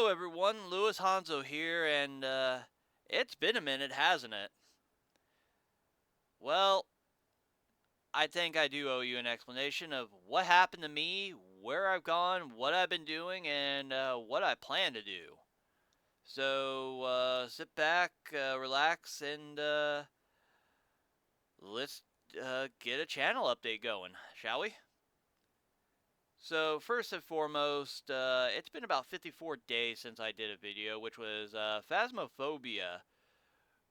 everyone, Louis Hanzo here, and it's been a minute, hasn't it? Well, I think I do owe you an explanation of what happened to me, where I've gone, what I've been doing, and what I plan to do. So sit back, relax, and let's get a channel update going, shall we? So first and foremost, it's been about 54 days since I did a video, which was Phasmophobia,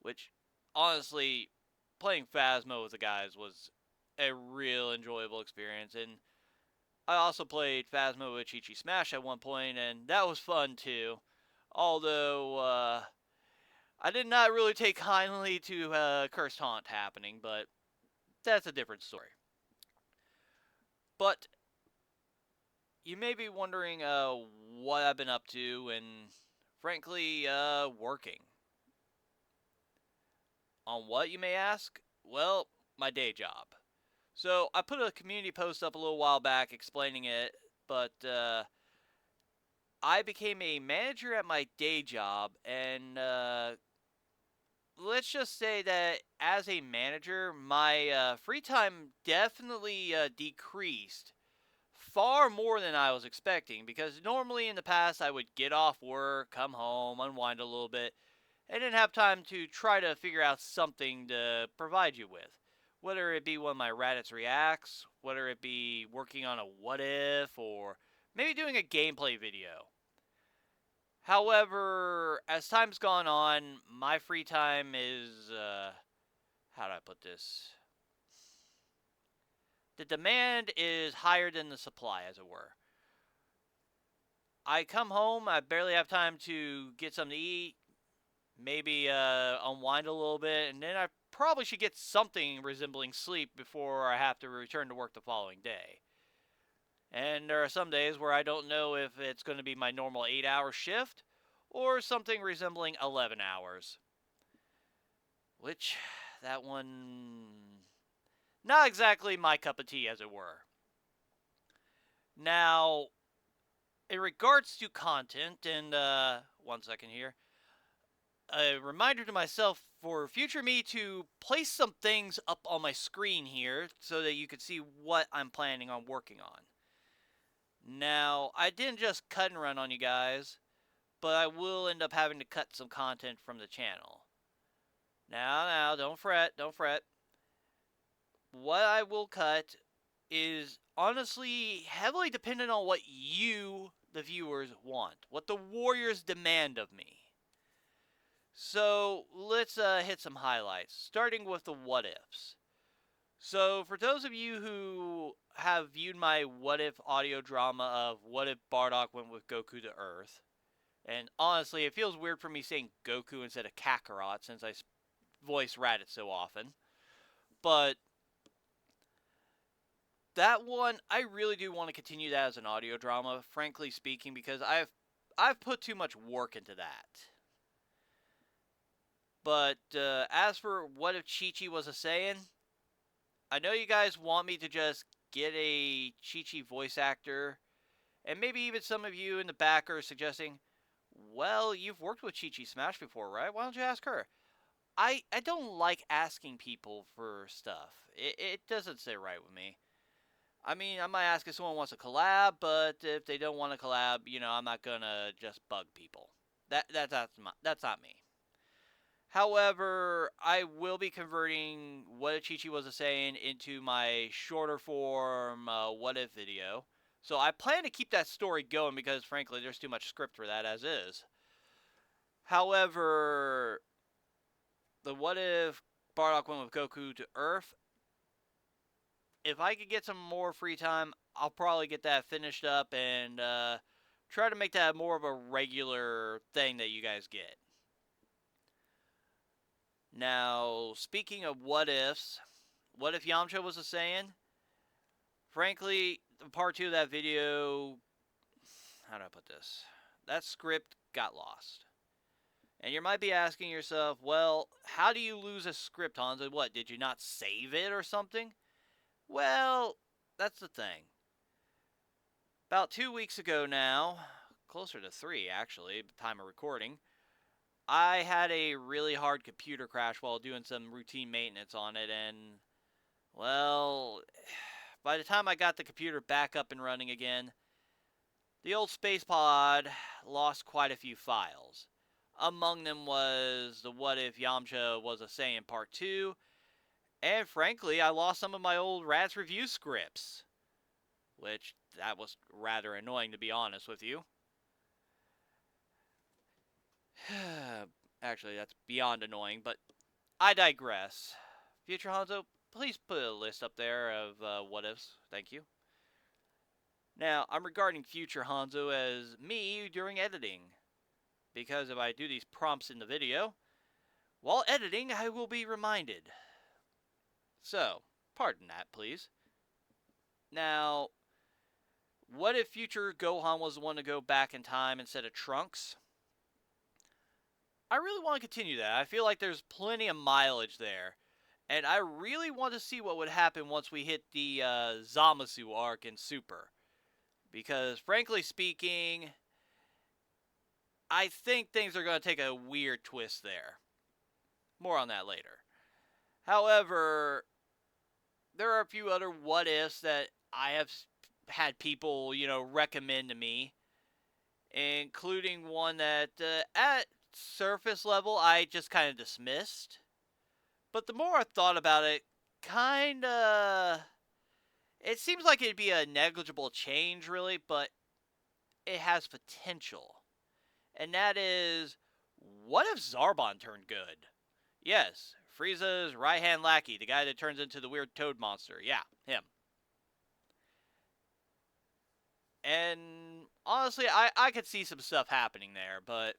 which honestly, playing Phasmo with the guys was a real enjoyable experience. And I also played Phasmo with Chi Chi Smash at one point, and that was fun too. Although, I did not really take kindly to Cursed Haunt happening, but that's a different story. But you may be wondering what I've been up to, and frankly, working. On what, you may ask? Well, my day job. So I put a community post up a little while back explaining it, but I became a manager at my day job, and let's just say that as a manager, my free time definitely decreased far more than I was expecting, because normally in the past I would get off work, come home, unwind a little bit, and then have time to try to figure out something to provide you with. Whether it be one of my Raditz Reacts, whether it be working on a what if, or maybe doing a gameplay video. However, as time's gone on, my free time is, how do I put this? The demand is higher than the supply, as it were. I come home, I barely have time to get something to eat, maybe unwind a little bit, and then I probably should get something resembling sleep before I have to return to work the following day. And there are some days where I don't know if it's going to be my normal 8-hour shift or something resembling 11 hours. Which, that one, not exactly my cup of tea, as it were. Now, in regards to content, and 1 second here, a reminder to myself for future me to place some things up on my screen here so that you can see what I'm planning on working on. Now, I didn't just cut and run on you guys, but I will end up having to cut some content from the channel. Now, don't fret, don't fret. What I will cut is honestly heavily dependent on what you, the viewers, want, what the warriors demand of me. So let's hit some highlights, starting with the what ifs. So for those of you who have viewed my what if audio drama of what if Bardock went with Goku to Earth, and honestly it feels weird for me saying Goku instead of Kakarot since I voice Raditz so often, but that one I really do want to continue that as an audio drama, frankly speaking, because I've put too much work into that. But as for what if Chi-Chi was a Saiyan, I know you guys want me to just get a Chi-Chi voice actor, and maybe even some of you in the back are suggesting, well, you've worked with Chi-Chi Smash before, right? Why don't you ask her? I don't like asking people for stuff. It doesn't sit right with me. I mean, I might ask if someone wants a collab, but if they don't want a collab, I'm not gonna just bug people. That's not me. However, I will be converting what a Chi-Chi was a saying into my shorter form what if video. So I plan to keep that story going because, frankly, there's too much script for that as is. However, the what if Bardock went with Goku to Earth, if I could get some more free time, I'll probably get that finished up and try to make that more of a regular thing that you guys get. Now, speaking of what ifs, what if Yamcha was a Saiyan? Frankly, part 2 of that video, how do I put this? That script got lost. And you might be asking yourself, well, how do you lose a script, Hanzo? What, did you not save it or something? Well, that's the thing. About 2 weeks ago now, closer to 3 actually, at the time of recording. I had a really hard computer crash while doing some routine maintenance on it, and, well, by the time I got the computer back up and running again, the old space pod lost quite a few files. Among them was the What If Yamcha Was a Saiyan Part 2, and frankly, I lost some of my old Rats review scripts, which that was rather annoying to be honest with you. Actually, that's beyond annoying, but I digress. Future Hanzo, please put a list up there of what ifs. Thank you. Now, I'm regarding Future Hanzo as me during editing, because if I do these prompts in the video, while editing, I will be reminded. So, pardon that, please. Now, what if future Gohan was the one to go back in time instead of Trunks? I really want to continue that. I feel like there's plenty of mileage there. And I really want to see what would happen once we hit the Zamasu arc in Super. Because, frankly speaking, I think things are going to take a weird twist there. More on that later. However, there are a few other what-ifs that I have had people, recommend to me. Including one that, at surface level, I just kind of dismissed. But the more I thought about it, it seems like it'd be a negligible change, really, but it has potential. And that is, what if Zarbon turned good? Yes, Frieza's right-hand lackey, the guy that turns into the weird toad monster. Yeah, him. And honestly, I could see some stuff happening there, but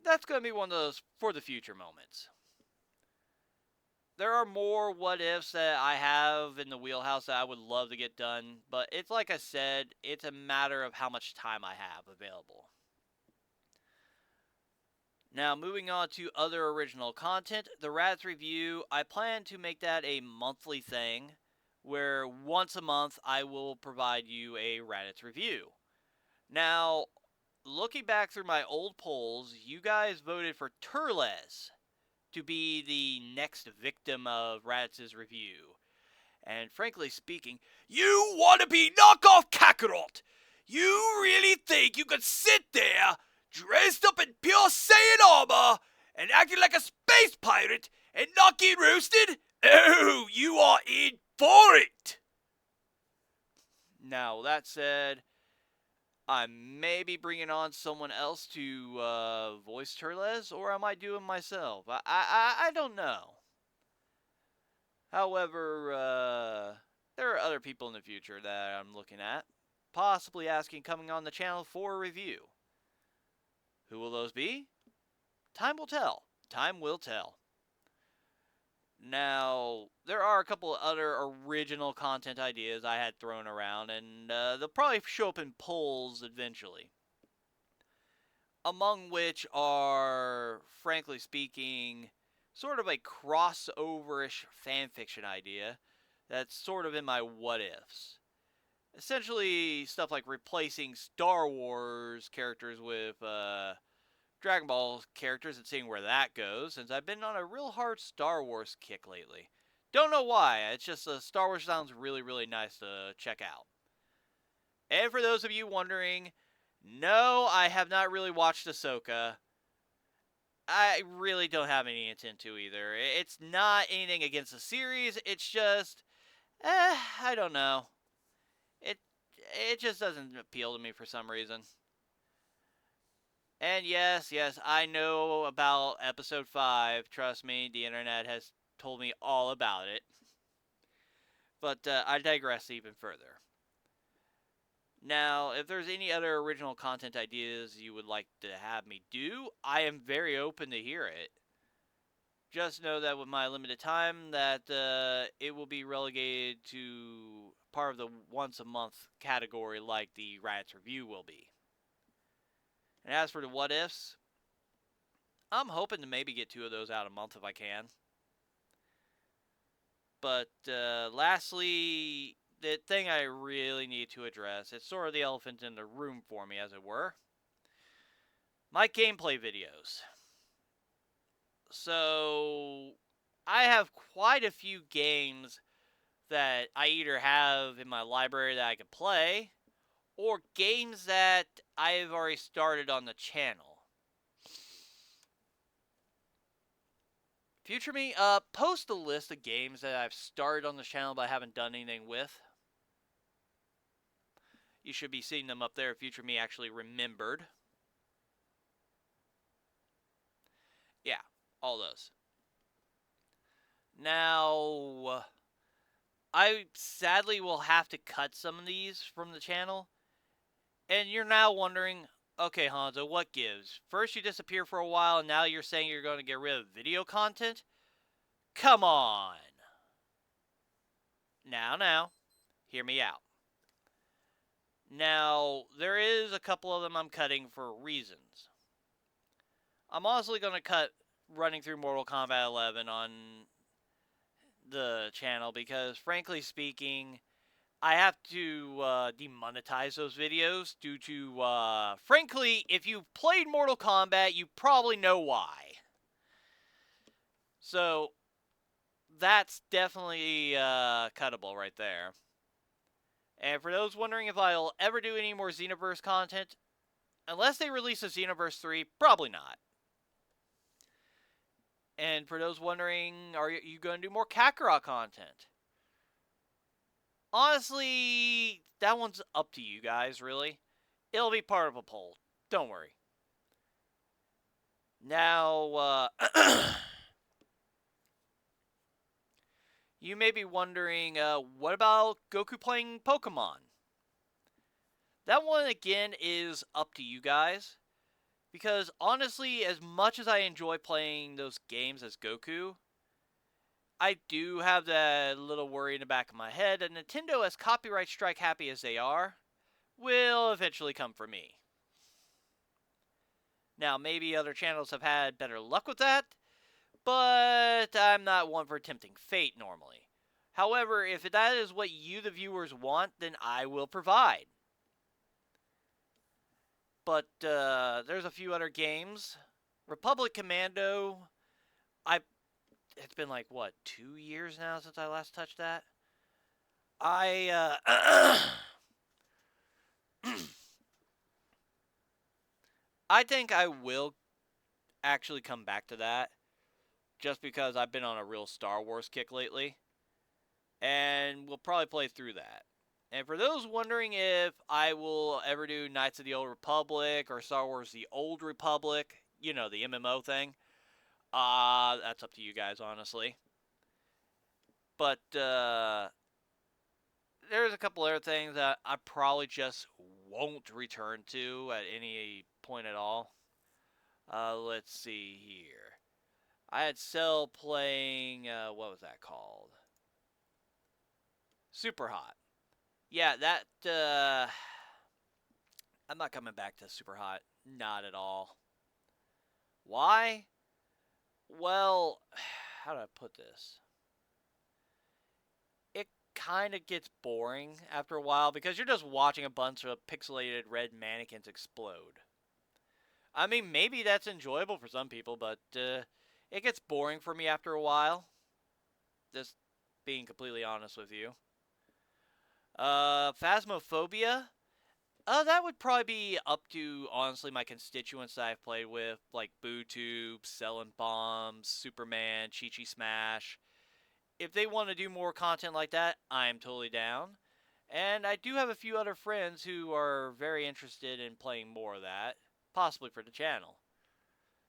that's going to be one of those for the future moments. There are more what ifs that I have in the wheelhouse that I would love to get done, but it's like I said, it's a matter of how much time I have available. Now, moving on to other original content, the Raditz Review, I plan to make that a monthly thing, where once a month I will provide you a Raditz review. Now, looking back through my old polls, you guys voted for Turles to be the next victim of Raditz's review. And frankly speaking, you wannabe knockoff Kakarot! You really think you could sit there, dressed up in pure Saiyan armor, and acting like a space pirate, and not get roasted? Oh, you are in for it! Now, that said, I may be bringing on someone else to voice Turles, or I might do it myself. I don't know. However, there are other people in the future that I'm looking at, possibly asking coming on the channel for a review. Who will those be? Time will tell. Time will tell. Now, there are a couple of other original content ideas I had thrown around, and they'll probably show up in polls eventually. Among which are, frankly speaking, sort of a crossover-ish fanfiction idea that's sort of in my what-ifs. Essentially, stuff like replacing Star Wars characters with Dragon Ball characters and seeing where that goes, since I've been on a real hard Star Wars kick lately. Don't know why, it's just Star Wars sounds really, really nice to check out. And for those of you wondering, no, I have not really watched Ahsoka. I really don't have any intent to either. It's not anything against the series, it's just, I don't know. It just doesn't appeal to me for some reason. And yes, I know about episode 5. Trust me, the internet has told me all about it. But I digress even further. Now, if there's any other original content ideas you would like to have me do, I am very open to hear it. Just know that with my limited time, that it will be relegated to part of the once a month category like the Raditz Review will be. And as for the what ifs, I'm hoping to maybe get 2 of those out a month if I can. But lastly, the thing I really need to address, it's sort of the elephant in the room for me, as it were. My gameplay videos. So, I have quite a few games that I either have in my library that I can play, or games that I've already started on the channel. Future me, post a list of games that I've started on the channel but I haven't done anything with. You should be seeing them up there if Future me actually remembered. Yeah, all those. Now, I sadly will have to cut some of these from the channel. And you're now wondering, okay, Hanzo, what gives? First you disappear for a while, and now you're saying you're going to get rid of video content? Come on! Now, hear me out. Now, there is a couple of them I'm cutting for reasons. I'm honestly going to cut running through Mortal Kombat 11 on the channel because, frankly speaking, I have to demonetize those videos due to, frankly, if you've played Mortal Kombat, you probably know why. So, that's definitely cuttable right there. And for those wondering if I'll ever do any more Xenoverse content, unless they release a Xenoverse 3, probably not. And for those wondering, are you going to do more Kakarot content? Honestly, that one's up to you guys, really. It'll be part of a poll. Don't worry. Now, you may be wondering, what about Goku playing Pokemon? That one, again, is up to you guys. Because, honestly, as much as I enjoy playing those games as Goku, I do have that little worry in the back of my head that Nintendo, as copyright strike happy as they are, will eventually come for me. Now, maybe other channels have had better luck with that, but I'm not one for tempting fate normally. However, if that is what you, the viewers, want, then I will provide. But there's a few other games. Republic Commando, it's been like, what, 2 years now since I last touched that? I think I will actually come back to that, just because I've been on a real Star Wars kick lately. And we'll probably play through that. And for those wondering if I will ever do Knights of the Old Republic or Star Wars The Old Republic, you know, the MMO thing, that's up to you guys, honestly. But there's a couple other things that I probably just won't return to at any point at all. Let's see here. I had Cell playing, what was that called? Super Hot. Yeah, that, I'm not coming back to Super Hot. Not at all. Why? Well, how do I put this? It kind of gets boring after a while because you're just watching a bunch of pixelated red mannequins explode. I mean, maybe that's enjoyable for some people, but it gets boring for me after a while. Just being completely honest with you. Phasmophobia? That would probably be up to, honestly, my constituents that I've played with, like BooTube, Selling Bombs, Superman, Chi-Chi Smash. If they want to do more content like that, I'm totally down. And I do have a few other friends who are very interested in playing more of that, possibly for the channel.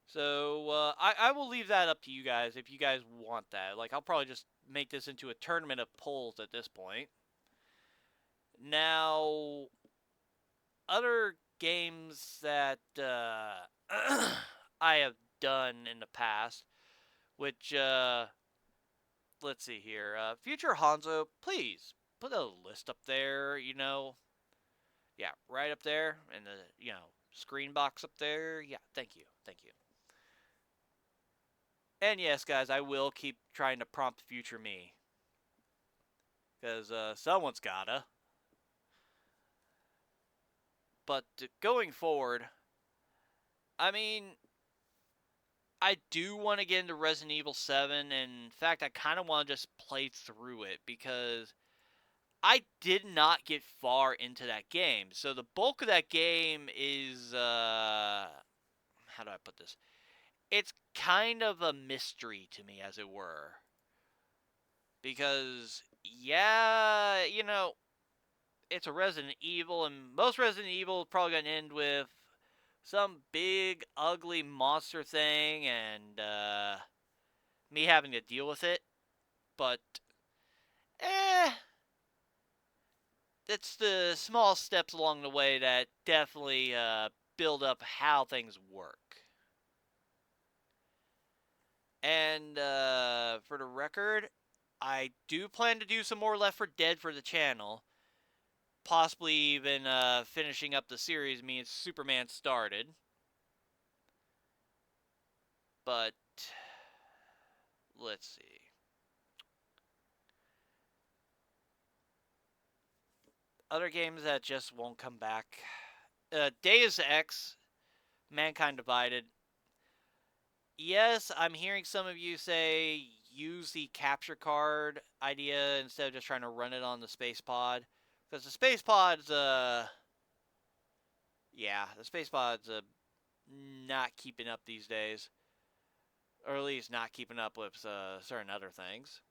So, I will leave that up to you guys if you guys want that. Like, I'll probably just make this into a tournament of polls at this point. Now, other games that I have done in the past, which, let's see here. Future Hanzo, please put a list up there, you know. Yeah, right up there in the, screen box up there. Yeah, thank you. Thank you. And yes, guys, I will keep trying to prompt future me. because someone's gotta. But going forward, I mean, I do want to get into Resident Evil 7, and in fact, I kind of want to just play through it because I did not get far into that game. So the bulk of that game is, how do I put this? It's kind of a mystery to me, as it were. Because, yeah, it's a Resident Evil, and most Resident Evil is probably going to end with some big, ugly monster thing, and, me having to deal with it. But, eh, it's the small steps along the way that definitely build up how things work. And for the record, I do plan to do some more Left 4 Dead for the channel. Possibly even finishing up the series me and Superman started. But let's see. Other games that just won't come back. Deus Ex, Mankind Divided. Yes, I'm hearing some of you say use the capture card idea instead of just trying to run it on the space pod. Because the space pod's, yeah, the space pod's not keeping up these days. Or at least not keeping up with certain other things.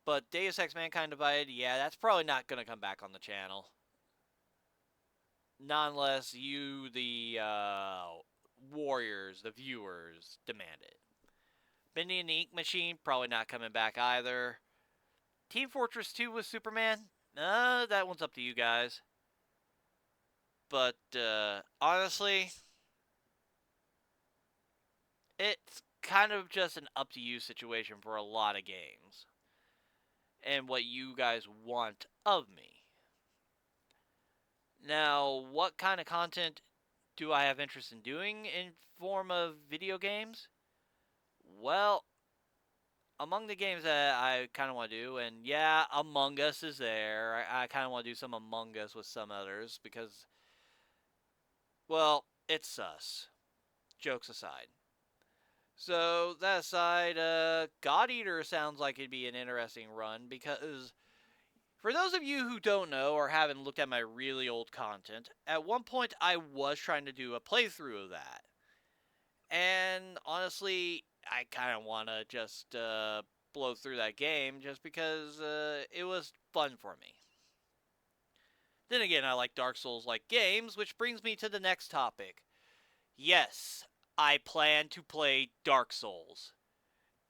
But Deus Ex Mankind Divided, yeah, that's probably not going to come back on the channel. Not unless you, the warriors, the viewers, demand it. Bendy and the Ink Machine, probably not coming back either. Team Fortress 2 with Superman, that one's up to you guys. But honestly, it's kind of just an up to you situation for a lot of games. And what you guys want of me. Now, what kind of content do I have interest in doing in form of video games? Well, among the games that I kind of want to do, and yeah, Among Us is there. I kind of want to do some Among Us with some others because, well, it's sus. Jokes aside. So, that aside, God Eater sounds like it'd be an interesting run because for those of you who don't know or haven't looked at my really old content, at one point I was trying to do a playthrough of that. And honestly, I kind of want to just blow through that game just because it was fun for me. Then again, I like Dark Souls like games, which brings me to the next topic. Yes, I plan to play Dark Souls.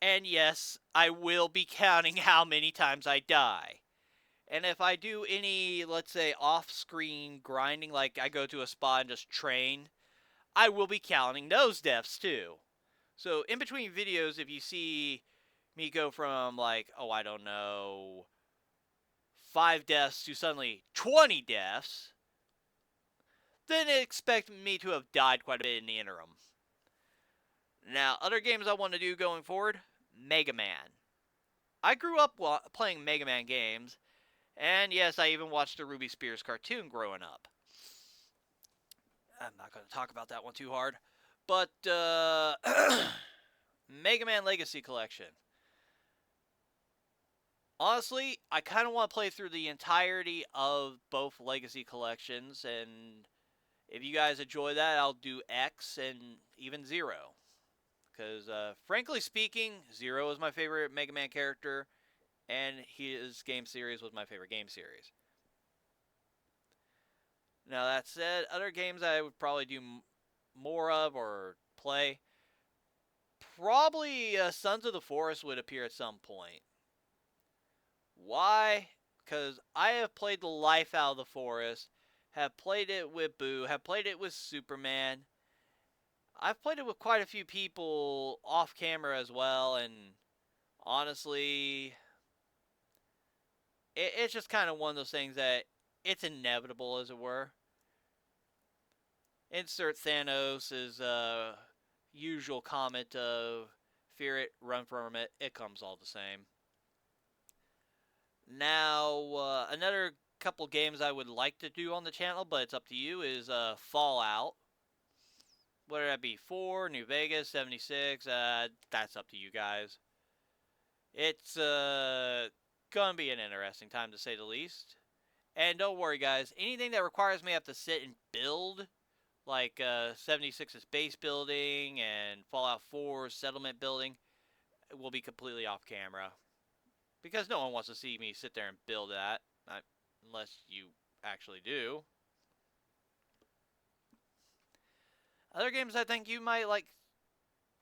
And yes, I will be counting how many times I die. And if I do any, let's say, off-screen grinding, like I go to a spot and just train, I will be counting those deaths too. So in between videos, if you see me go from like, oh, I don't know, 5 deaths to suddenly 20 deaths, then expect me to have died quite a bit in the interim. Now, other games I want to do going forward, Mega Man. I grew up playing Mega Man games, and yes, I even watched the Ruby Spears cartoon growing up. I'm not going to talk about that one too hard. But, Mega Man Legacy Collection. Honestly, I kind of want to play through the entirety of both Legacy Collections, and if you guys enjoy that, I'll do X and even Zero. Because, frankly speaking, Zero is my favorite Mega Man character, and his game series was my favorite game series. Now, that said, other games I would probably do more of or play, probably Sons of the Forest would appear at some point. Why? Because I have played the life out of the forest, have played it with Boo, have played it with Superman. I've played it with quite a few people off camera as well, and honestly, it's just kind of one of those things that it's inevitable, as it were. Insert Thanos' usual comment of fear it, run from it, it comes all the same. Now, another couple games I would like to do on the channel, but it's up to you, is Fallout. Whether that be 4, New Vegas, 76, that's up to you guys. It's gonna be an interesting time to say the least. And don't worry, guys, anything that requires me to have to sit and build, like 76's base building and Fallout 4's settlement building, will be completely off camera. Because no one wants to see me sit there and build that, unless you actually do. Other games I think you might like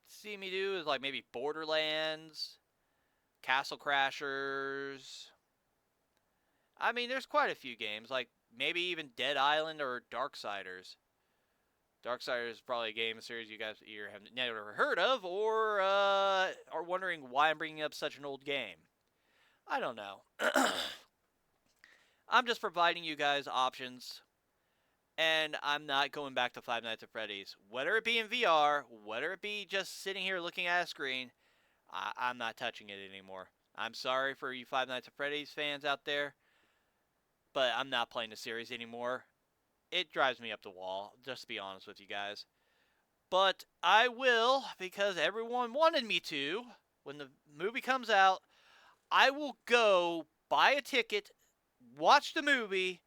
see me do is like maybe Borderlands, Castle Crashers. I mean, there's quite a few games, like maybe even Dead Island or Darksiders. Darksiders is probably a game series you guys either have never heard of or are wondering why I'm bringing up such an old game. I don't know. I'm just providing you guys options, and I'm not going back to Five Nights at Freddy's. Whether it be in VR, whether it be just sitting here looking at a screen, I'm not touching it anymore. I'm sorry for you Five Nights at Freddy's fans out there, but I'm not playing the series anymore. It drives me up the wall, just to be honest with you guys. But I will, because everyone wanted me to. When the movie comes out, I will go buy a ticket, watch the movie,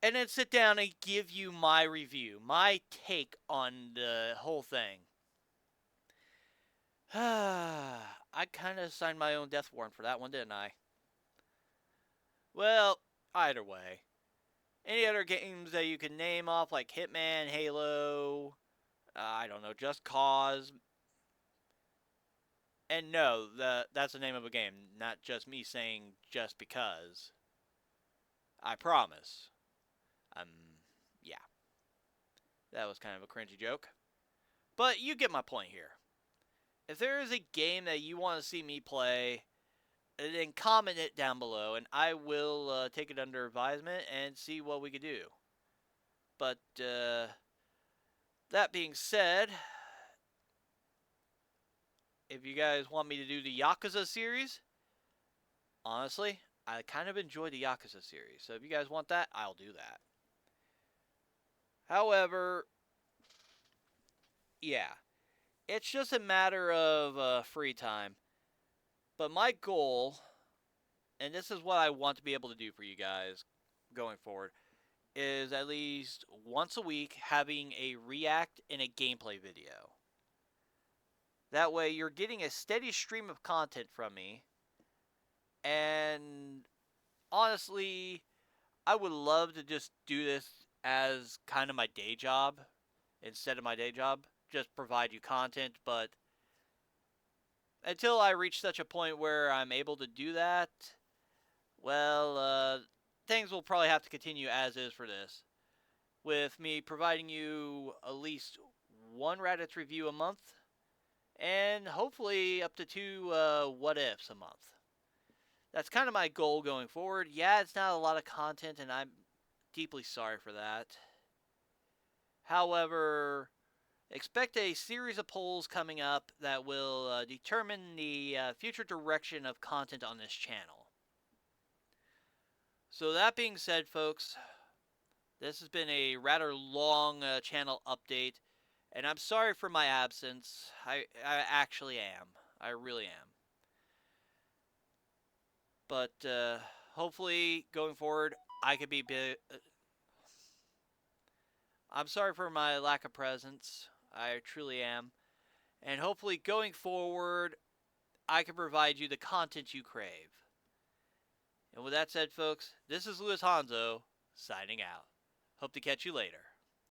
and then sit down and give you my review, my take on the whole thing. I kind of signed my own death warrant for that one, didn't I? Well, either way. Any other games that you can name off, like Hitman, Halo, I don't know, Just Cause. And no, that's the name of a game, not just me saying just because. I promise. Yeah. That was kind of a cringy joke. But you get my point here. If there is a game that you want to see me play, then comment it down below, and I will take it under advisement and see what we could do. But that being said, if you guys want me to do the Yakuza series, honestly, I kind of enjoy the Yakuza series. So if you guys want that, I'll do that. However, yeah, it's just a matter of free time. But my goal, and this is what I want to be able to do for you guys going forward, is at least once a week having a react and a gameplay video. That way you're getting a steady stream of content from me. And honestly, I would love to just do this as kind of my day job instead of my day job. Just provide you content, but until I reach such a point where I'm able to do that, well, things will probably have to continue as is for this. With me providing you at least one Raditz review a month, and hopefully up to 2 what ifs a month. That's kind of my goal going forward. Yeah, it's not a lot of content, and I'm deeply sorry for that. However, expect a series of polls coming up that will determine the future direction of content on this channel. So that being said, folks, this has been a rather long channel update, and I'm sorry for my absence. I actually am. I really am. But hopefully, going forward, I could be... I'm sorry for my lack of presence. I truly am. And hopefully, going forward, I can provide you the content you crave. And with that said, folks, this is Louis Hanzo, signing out. Hope to catch you later.